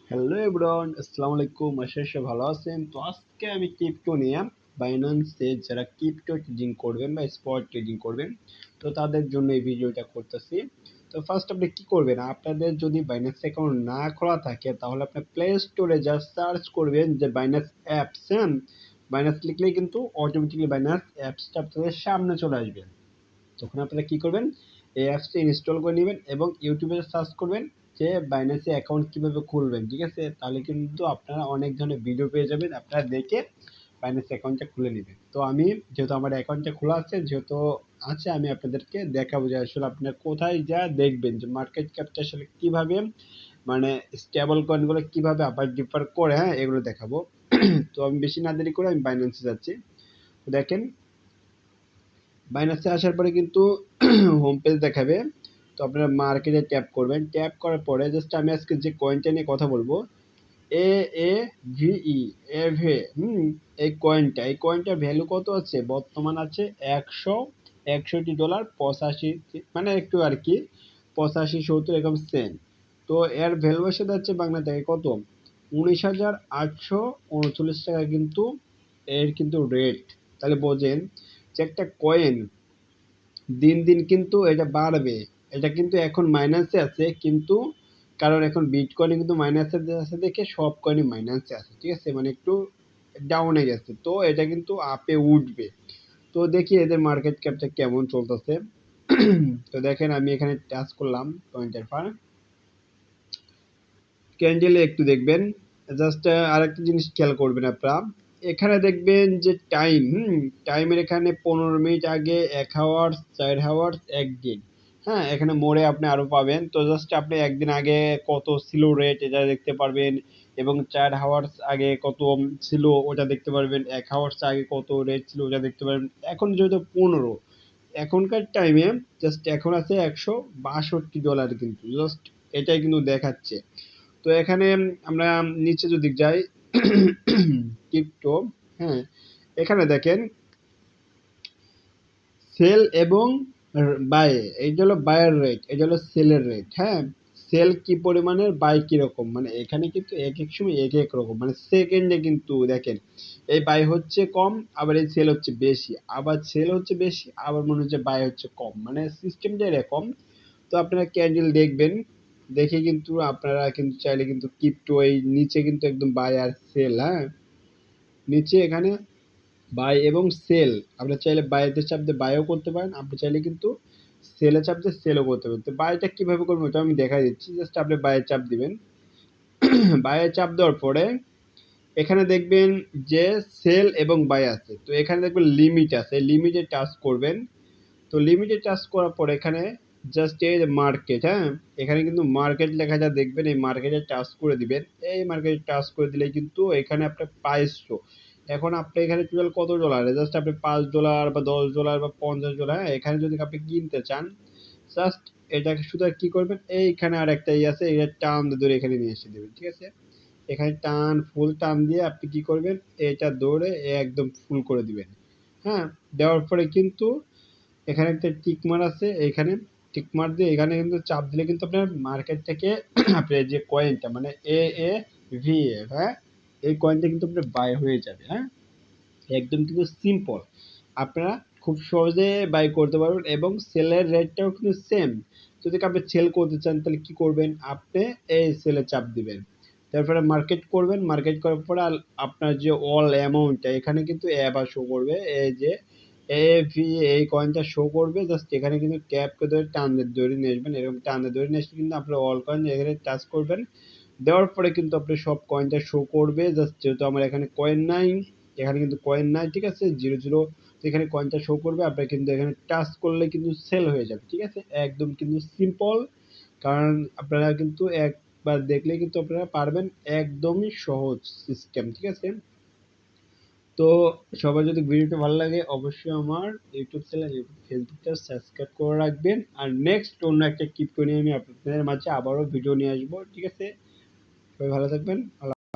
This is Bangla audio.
হ্যালো এভরিওয়ান, আসসালামু আলাইকুম। আশা করি ভালো আছেন। তো আজকে আমি ক্রিপ্টো নিয়ে বাইন্যান্সে যারা ক্রিপ্টো ট্রেডিং করবেন বা স্পট ট্রেডিং করবেন, তো তাদের জন্য এই ভিডিওটা করতেছি। তো ফার্স্ট আপনি কি করবেন, আপনাদের যদি বাইন্যান্স অ্যাকাউন্ট না খোলা থাকে তাহলে আপনি প্লে স্টোরে জাস্ট সার্চ করবেন যে বাইন্যান্স অ্যাপস। হ্যাঁ, বাইন্যান্স লিখলেই কিন্তু অটোমেটিকলি বাইন্যান্স অ্যাপসটা আপনাদের সামনে চলে আসবে। তখন আপনারা কি করবেন, এই অ্যাপসটি ইনস্টল করে নেবেন এবং ইউটিউবে সার্চ করবেন যে বাইন্যান্সে অ্যাকাউন্ট কিভাবে খুলবেন। ঠিক আছে, তাহলে কিন্তু আপনারা অনেক ধরনের ভিডিও পেয়ে যাবেন, আপনারা দেখে বাইন্যান্স অ্যাকাউন্টটা খুলে নেবেন। তো আমি যেহেতু আমার অ্যাকাউন্টটা খোলা আছে, যেহেতু আছে, আমি আপনাদেরকে দেখাবো যে আসলে আপনারা কোথায় যা দেখবেন যে মার্কেট ক্যাপটা আসলে কিভাবে, মানে স্টেবল কয়েনগুলো কিভাবে আবার ডিফার করে, হ্যাঁ এগুলো দেখাবো। তো আমি বেশি না দেরি করে আমি বাইন্যান্সে যাচ্ছি। তো দেখেন, বাইন্যান্সে আসার পরে কিন্তু হোম পেজ দেখাবে। তো আপনারা মার্কেটে ট্যাপ করবেন, ট্যাপ করার পরে জাস্ট আমি আজকে যে কয়েনটা নিয়ে কথা বলবো, এ এ ভিই, এভে, এই কয়েনটার ভ্যালু কত আছে, বর্তমান আছে 161 ডলার 85, মানে একটু আর কি 85-70 এরকম সেন্ট। তো এর ভ্যালুয়েশন যাচ্ছে বাংলা থেকে কত, 19,839 টাকা কিন্তু এর কিন্তু রেট। তাহলে বোঝেন যে একটা কয়েন দিন দিন কিন্তু এটা বাড়বে। এটা কিন্তু এখন মাইনাসে আছে, কিন্তু কারণ এখন বিটকয়েনে কিন্তু মাইনাসে আছে দেখে সব কয়েনই মাইনাসে আছে। ঠিক আছে, মানে একটু ডাউনে গেছে, তো এটা কিন্তু আপে উঠবে। তো দেখি এদের মার্কেট ক্যাপটা কেমন চলতেছে। তো দেখেন আমি এখানে টাচ করলাম পয়েন্টের পর ক্যান্ডেলে একটু দেখবেন। জাস্ট আরেকটা জিনিস খেয়াল করবেন আপনারা, এখানে দেখবেন যে টাইম, টাইমের এখানে 15 মিনিট আগে 1 আওয়ার্স, 4 আওয়ার্স, একদিন। হ্যাঁ, এখানে মোড়ে আপনি আরো পাবেন। তো জাস্ট আপনি একদিন আগে কত ছিল রেট এটা দেখতে পারবেন, এবং 4 আওয়ার্স আগে কত ছিল ওটা দেখতে পারবেন, 1 আওয়ার্স আগে কত রেট ছিল ওটা দেখতে পারবেন। এখন যেহেতু 15, এখনকার টাইমে জাস্ট এখন আছে $162, কিন্তু জাস্ট এটাই কিন্তু দেখাচ্ছে। তো এখানে আমরা নিচে যদি যাই, ক্রিপ্টো, হ্যাঁ এখানে দেখেন সেল এবং বাই, এইটা হলো বায়ার রেট, এটা হলো সেলের রেট। হ্যাঁ, সেল কি পরিমাণের, বাই কি রকম, মানে এখানে কিন্তু এক এক সময় এক এক রকম, মানে সেকেন্ডে কিন্তু দেখেন এই বাই হচ্ছে কম, আবার এই সেল হচ্ছে বেশি, আবার সেল হচ্ছে বেশি, আবার মনে হচ্ছে বাই হচ্ছে কম, মানে সিস্টেমটা এরকম। তো আপনারা ক্যান্ডেল দেখবেন, দেখে কিন্তু আপনারা কিন্তু চাইলে কিন্তু ক্রিপ্টো এই নিচে কিন্তু একদম বাই আর সেল, হ্যাঁ নিচে এখানে বাই এবং সেল, আপনি চাইলে বাইতে চাপ দিয়ে বাইও করতে পারেন, আপনি চাইলে কিন্তু সেলে চাপ দিয়ে সেলও করতে পারেন। তো বাইটা কিভাবে করবেন ওটা আমি দেখাই দিচ্ছি। জাস্ট আপনি বাইয়ে চাপ দিবেন, বাইয়ে চাপ দেওয়ার পরে এখানে দেখবেন যে সেল এবং বাই আছে, তো এখানে দেখবেন লিমিট আছে, লিমিটে টাচ করবেন। তো লিমিটে টাচ করার পর এখানে জাস্ট এই যে মার্কেট, হ্যাঁ এখানে কিন্তু মার্কেট লেখা যা দেখবেন, এই মার্কেটে টাচ করে দিবেন। এই মার্কেটে টাচ করে দিলে কিন্তু এখানে আপনার প্রাইস শো। এখন আপনি এখানে টোটাল কত ডলার, জাস্ট আপনি $5 বা $10 বা $50, হ্যাঁ এখানে যদি আপনি কিনতে চান, জাস্ট এটাকে শুধু আর কি করবেন, এইখানে আর একটা আছে, এটা টান ধরে এখানে নিয়ে এসে দেবেন। ঠিক আছে, এখানে টান, ফুল টান দিয়ে আপনি কি করবেন, এটা ধরে একদম ফুল করে দিবেন। হ্যাঁ, দেওয়ার পরে কিন্তু এখানে একটা টিক মার আছে, এখানে টিক মার দিয়ে এখানে কিন্তু চাপ দিলে কিন্তু আপনার মার্কেট থেকে আপনার যে কয়েনটা, মানে এ এ ভি এফ, হ্যাঁ এই কয়েনটা কিন্তু আপনার বাই হয়ে যাবে। হ্যাঁ, একদম কিন্তু সিম্পল, আপনারা খুব সহজে বাই করতে পারবেন, এবং সেলের রেটটাও কিন্তু সেম। যদি আপনি সেল করতে চান তাহলে কি করবেন, আপনি এই সেলে চাপ দিবেন, তারপরে মার্কেট করবেন, মার্কেট করার পরে আপনার যে অল অ্যামাউন্টটা এখানে কিন্তু অ্যাবার শো করবে, এই যে এভি এই কয়েনটা শো করবে। জাস্ট এখানে কিন্তু ট্যাপ করে ধরে টান ধরে নিয়ে আসবেন, এরকম টান ধরে নিয়ে আসলে কিন্তু আপনার অল কয়েন এখানে টাচ করবেন, দেওয়ার পরে কিন্তু আপনি সব কয়েনটা শো করবে। জাস্ট যেহেতু আমার এখানে কয়েন নাই, এখানে কিন্তু কয়েন নাই, ঠিক আছে, 0 0, এখানে কয়েনটা শো করবে, আপনার কিন্তু এখানে টাচ করলে কিন্তু সেল হয়ে যাবে। ঠিক আছে, একদম কিন্তু সিম্পল, কারণ আপনারা কিন্তু একবার দেখলে কিন্তু আপনারা পারবেন, একদমই সহজ সিস্টেম। ঠিক আছে, তো সবার যদি ভিডিওটা ভালো লাগে অবশ্যই আমার ইউটিউব চ্যানেল এবং ফেসবুকটা সাবস্ক্রাইব করে রাখবেন। আর নেক্সট অন্য একটা ক্রিপ্টো নিয়ে আমি আপনাদের মাঝে আবারও ভিডিও নিয়ে আসবো। ঠিক আছে, সবাই ভালো থাকবেন।